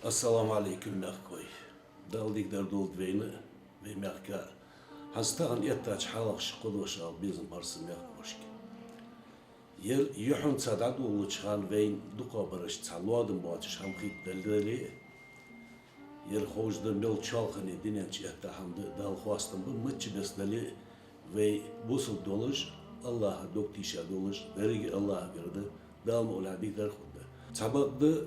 Assalamu alaikum merkoy. Daldik der dold veyne ve merka. Hastagan yettaç halak şıkoloş al bizim arsı merkoşk. Yer yuhun sadad ulu çıkan veyn duka barış çaluadım bu açış hamkit beldeli. Yer hoşda mel çalkını dinenç etta hamdı dal huastım bu mıçı besdeli ve busul doluş Allah'a doktişa doluş verigi Allah'a verdi. Dalma uladik der khudda. Sabakdı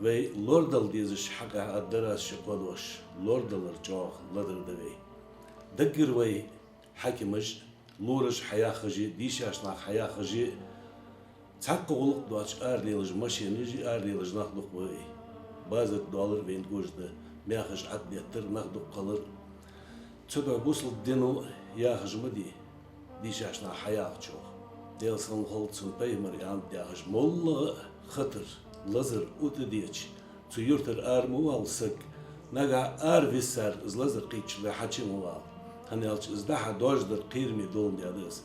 ve lordal diziş haqa addaras şıkoloş lordalar çok ladırdı ve دقر وي حكمج لورج حياة خجي ديشاش ناق حياة خجي تحقق غلق دواتش ليلج ماشينيجي ليلج ناخدق وي بازت دولار بين جوجد مياخج عد يتر ناخدق قلر تبع بوصل دينو ياخج مدي ديشاش ناق حياة شوخ ديل سن خلصن بيمر يان دياخج مولغ خطر لزر اوتديتش تيورتر موال سك نجا ويسار زلزر قيتش لحاجة موال hani alç izdaha dojdur qirmi dolun diadız.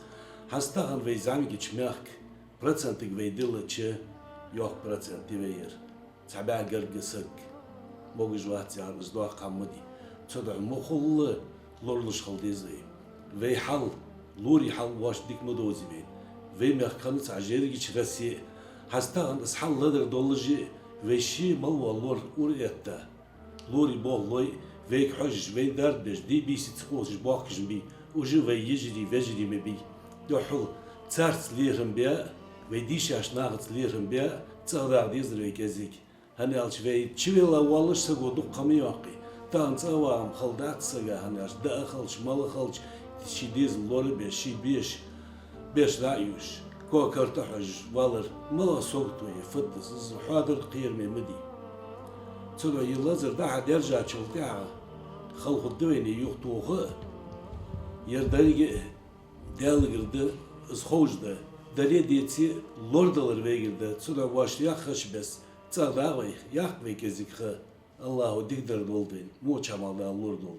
Hastahan ve zami geçmek procentik ve dilıçı yok procenti ve yer. Tabi'a gergisik. Moguj vaht yar izdoğa qammadi. Çoda muhullı lorluş khaldizi. Ve hal lori hal waş dik mudozi be. Ve mehkanı taceri geçresi. Hastahan ishalladır doluji ve şi malwa lor uriyetta. Lori bolloy ويك حج وين دردش دي بيسي تقوش باقش بي وجو وي يجري مبي دوحل تارت ليرهم بيا ويديش اش ناغت ليرهم بيا تغدع ديزر ويكازيك هني الش وي تشويلا والش سقو دو قمي واقي تان تاوام خلدات سقا هني اش دا خلش مال خلش شي ديز لول بيش شي بيش دايوش كو كرت حج والر ملا صوت وي فتس حاضر قير مدي تلو يلازر دا حد يرجع تشلتها خلق الدويني يخطوها يرداري دالغرد زخوجدا داري ديتي لوردالر ويغردا تلو واش يخش بس تادا وي يخ ويكزيك الله ديقدر دولدين مو چمالدا لوردول